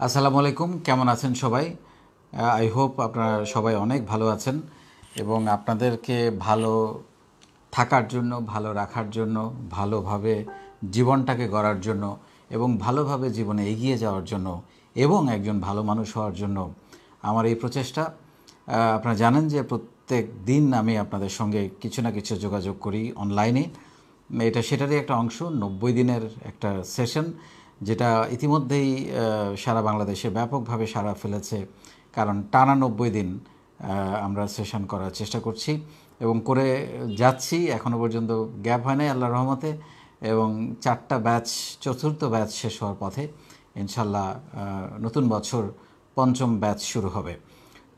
আসসালামু আলাইকুম, কেমন আছেন সবাই? আই হোপ আপনারা সবাই অনেক ভালো আছেন এবং আপনাদেরকে ভালো থাকার জন্য, ভালো রাখার জন্য, ভালোভাবে জীবনটাকে গড়ার জন্য এবং ভালোভাবে জীবনে এগিয়ে যাওয়ার জন্য এবং একজন ভালো মানুষ হওয়ার জন্য আমার এই প্রচেষ্টা। আপনারা জানেন যে প্রত্যেক দিন আমি আপনাদের সঙ্গে কিছু না কিছু যোগাযোগ করি অনলাইনে। এটা সেটারই একটা অংশ, 90 দিনের একটা সেশন, যেটা ইতিমধ্যেই সারা বাংলাদেশে ব্যাপকভাবে সাড়া ফেলেছে। কারণ টানা 90 দিন আমরা সেশন করার চেষ্টা করছি এবং করে যাচ্ছি। এখনও পর্যন্ত গ্যাপ হয় নাই আল্লাহর রহমতে, এবং 4টা ব্যাচ, চতুর্থ ব্যাচ শেষ হওয়ার পথে। ইনশাল্লাহ নতুন বছর 5ম ব্যাচ শুরু হবে।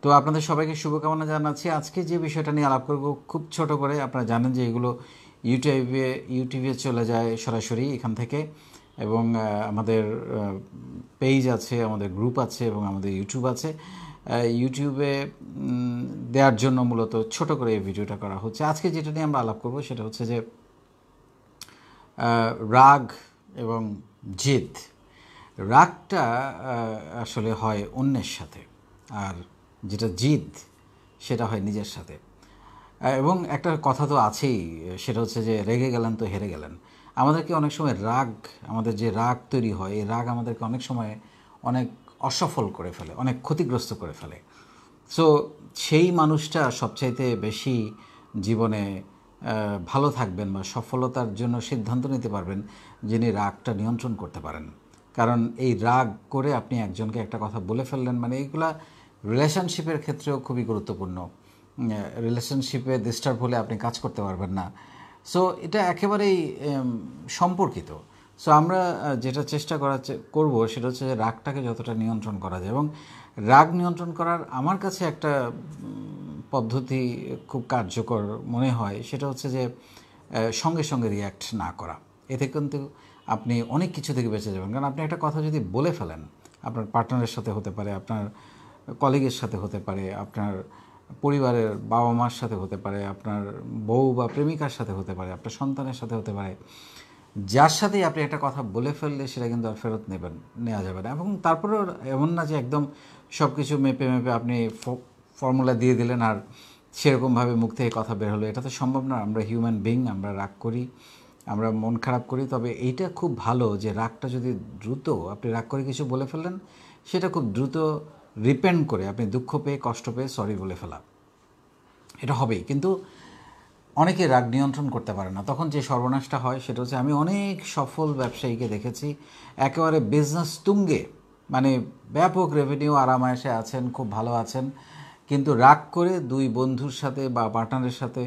তো আপনাদের সবাইকে শুভকামনা জানাচ্ছি। আজকে যে বিষয়টা নিয়ে আলাপ করব খুব ছোট করে, আপনারা জানেন যে এগুলো ইউটিউবে চলে যায় সরাসরি এখান থেকে, এবং আমাদের পেজ আছে, আমাদের গ্রুপ আছে এবং আমাদের ইউটিউব আছে। ইউটিউবে দেওয়ার জন্য মূলত ছোট করে এই ভিডিওটা করা হচ্ছে। আজকে যেটা নিয়ে আমরা আলাপ করব সেটা হচ্ছে যে রাগ এবং জেদ। রাগটা আসলে হয় অন্যের সাথে, আর যেটা জিদ সেটা হয় নিজের সাথে। এবং একটা কথা তো আছেই, সেটা হচ্ছে যে রেগে গেলেন তো হেরে গেলেন। আমাদেরকে অনেক সময় রাগ, আমাদের যে রাগ তৈরি হয়, এই রাগ আমাদেরকে অনেক সময় অনেক অসফল করে ফেলে, অনেক ক্ষতিগ্রস্ত করে ফেলে। সো সেই মানুষটা সবচাইতে বেশি জীবনে ভালো থাকবেন বা সফলতার জন্য সিদ্ধান্ত নিতে পারবেন যিনি রাগটা নিয়ন্ত্রণ করতে পারেন। কারণ এই রাগ করে আপনি একজনকে একটা কথা বলে ফেললেন, মানে এইগুলা রিলেশনশিপের ক্ষেত্রেও খুবই গুরুত্বপূর্ণ। রিলেশনশিপে ডিস্টার্ব হলে আপনি কাজ করতে পারবেন না। সো এটা একেবারেই সম্পর্কিত। সো আমরা যেটা চেষ্টা করব সেটা হচ্ছে যে রাগটাকে যতটা নিয়ন্ত্রণ করা যায়, এবং রাগ নিয়ন্ত্রণ করার আমার কাছে একটা পদ্ধতি খুব কার্যকর মনে হয়। সেটা হচ্ছে যে সঙ্গে সঙ্গে রিয়্যাক্ট না করা। এতে কিন্তু আপনি অনেক কিছু থেকে বেঁচে যাবেন। কারণ আপনি একটা কথা যদি বলে ফেলেন, আপনার পার্টনারের সাথে হতে পারে, আপনার কলিগের সাথে হতে পারে, আপনার পরিবারের বাবা মার সাথে হতে পারে, আপনার বউ বা প্রেমিকার সাথে হতে পারে, আপনার সন্তানের সাথে হতে পারে, যার সাথেই আপনি একটা কথা বলে ফেললে সেটা কিন্তু আর ফেরত নেওয়া যাবে না। এবং তারপরেও এমন না যে একদম সব কিছু মেপে মেপে আপনি ফর্মুলা দিয়ে দিলেন আর সেরকমভাবে মুখ থেকে কথা বের হলো। এটা তো সম্ভব না। আমরা হিউম্যান বিং, আমরা রাগ করি, আমরা মন খারাপ করি। তবে এইটা খুব ভালো যে রাগটা যদি দ্রুত, আপনি রাগ করে কিছু বলে ফেললেন, সেটা খুব দ্রুত রিপেন্ট করে আপনি দুঃখ পেয়ে, কষ্ট পেয়ে সরি বলে ফেলা, এটা হবেই। কিন্তু অনেকে রাগ নিয়ন্ত্রণ করতে পারে না। তখন যে সর্বনাশটা হয় সেটা হচ্ছে, আমি অনেক সফল ব্যবসায়ীকে দেখেছি একেবারে বিজনেস তুঙ্গে, মানে ব্যাপক রেভিনিউ, আরামায়েশে আছেন, খুব ভালো আছেন, কিন্তু রাগ করে দুই বন্ধুর সাথে বা পার্টনারের সাথে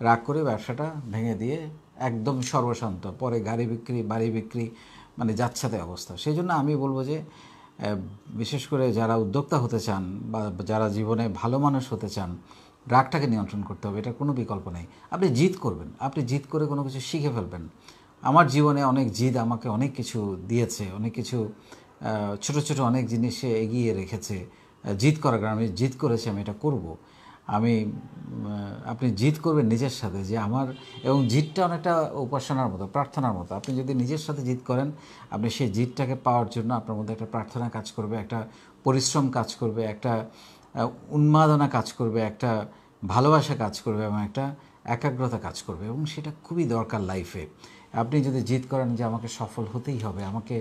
রাগ করে ব্যবসাটা ভেঙে দিয়ে একদম সর্বশান্ত, পরে গাড়ি বিক্রি, বাড়ি বিক্রি, মানে যাচ্ছাতে অবস্থা। সেই জন্য আমি বলবো যে বিশেষ করে যারা উদ্যোক্তা হতে চান বা যারা জীবনে ভালো মানুষ হতে চান, রাগটাকে নিয়ন্ত্রণ করতে হবে, এটার কোনো বিকল্প নেই। আপনি জিদ করবেন, আপনি জিদ করে কোনো কিছু শিখে ফেলবেন। আমার জীবনে অনেক জিদ আমাকে অনেক কিছু দিয়েছে, অনেক কিছু ছোট ছোট অনেক জিনিসে এগিয়ে রেখেছে। জিদ করার কারণে আমি জিদ করেছি, আমি এটা করব। আমি আপনি জিদ করবেন নিজের সাথে যে আমার, এবং জিদটা অনেকটা উপাসনার মতো, প্রার্থনার মতো। আপনি যদি নিজের সাথে জিদ করেন, আপনি সেই জিদটাকে পাওয়ার জন্য আপনার মধ্যে একটা প্রার্থনা কাজ করবে, একটা পরিশ্রম কাজ করবে, একটা উন্মাদনা কাজ করবে, একটা ভালোবাসা কাজ করবে এবং একটা একাগ্রতা কাজ করবে, এবং সেটা খুবই দরকার লাইফে। আপনি যদি জিদ করেন যে আমাকে সফল হতেই হবে, আমাকে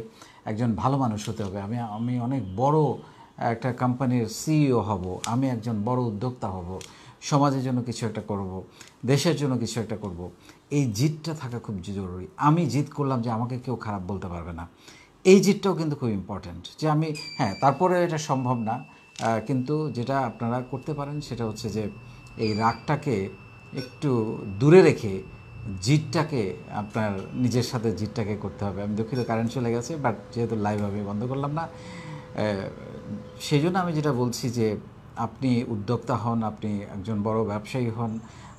একজন ভালো মানুষ হতে হবে, আমি অনেক বড় একটা কোম্পানির সিইও হব, আমি একজন বড় উদ্যোক্তা হব, সমাজের জন্য কিছু একটা করব, দেশের জন্য কিছু একটা করব, এই জিদটা থাকা খুব জরুরি। আমি জিদ করলাম যে আমাকে কেউ খারাপ বলতে পারবে না, এই জিদটাও কিন্তু খুব ইম্পর্ট্যান্ট। যে আমি, হ্যাঁ, তারপরে এটা সম্ভব না, কিন্তু যেটা আপনারা করতে পারেন সেটা হচ্ছে যে এই রাগটাকে একটু দূরে রেখে জিদটাকে, আপনার নিজের সাথে জিদটাকে করতে হবে। আমি দুঃখিত, কারেন্ট চলে গেছে, বাট যেহেতু লাইভ আমি বন্ধ করলাম না। সেই জন্য আমি যেটা বলছি যে আপনি উদ্যোক্তা হন, আপনি একজন বড় ব্যবসায়ী হন,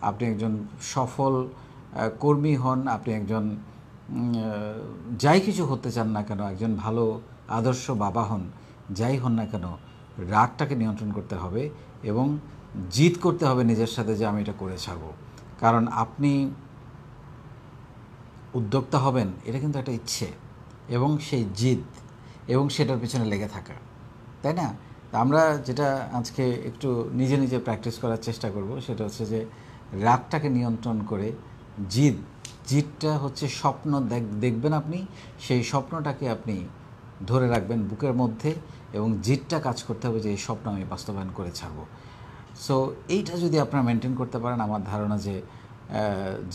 আপনি একজন সফল কর্মী হন, আপনি একজন যাই কিছু হতে চান না কেন, একজন ভালো আদর্শ বাবা হন, যাই হন না কেন, রাগটাকে নিয়ন্ত্রণ করতে হবে এবং জিদ করতে হবে নিজের সাথে যে আমি এটা করে ছাড়বো। কারণ আপনি উদ্যোক্তা হবেন, এটা কিন্তু একটা ইচ্ছে এবং সেই জিদ এবং সেটার পিছনে লেগে থাকা। তাই না? তা আমরা যেটা আজকে একটু নিজে নিজে প্র্যাকটিস করার চেষ্টা করব সেটা হচ্ছে যে রাগটাকে নিয়ন্ত্রণ করে জিদটা হচ্ছে স্বপ্ন দেখবেন আপনি, সেই স্বপ্নটাকে আপনি ধরে রাখবেন বুকের মধ্যে এবং জিদটা কাজ করতে হবে যে এই স্বপ্ন আমি বাস্তবায়ন করে ছাড়ব। সো এইটা যদি আপনারা মেনটেন করতে পারেন, আমার ধারণা যে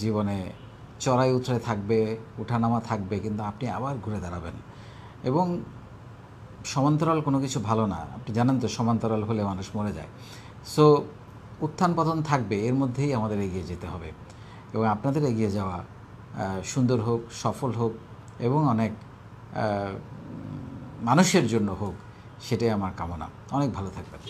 জীবনে চড়াই উতরাই থাকবে, ওঠানামা থাকবে, কিন্তু আপনি আবার ঘুরে দাঁড়াবেন। এবং সমান্তরাল কোনো কিছু ভালো না, আপনি জানেন তো সমান্তরাল হলে মানুষ মরে যায়। সো উত্থান পতন থাকবে, এর মধ্যেই আমাদের এগিয়ে যেতে হবে এবং আপনাদের এগিয়ে যাওয়া সুন্দর হোক, সফল হোক এবং অনেক মানুষের জন্য হোক, সেটাই আমার কামনা। অনেক ভালো থাকবেন।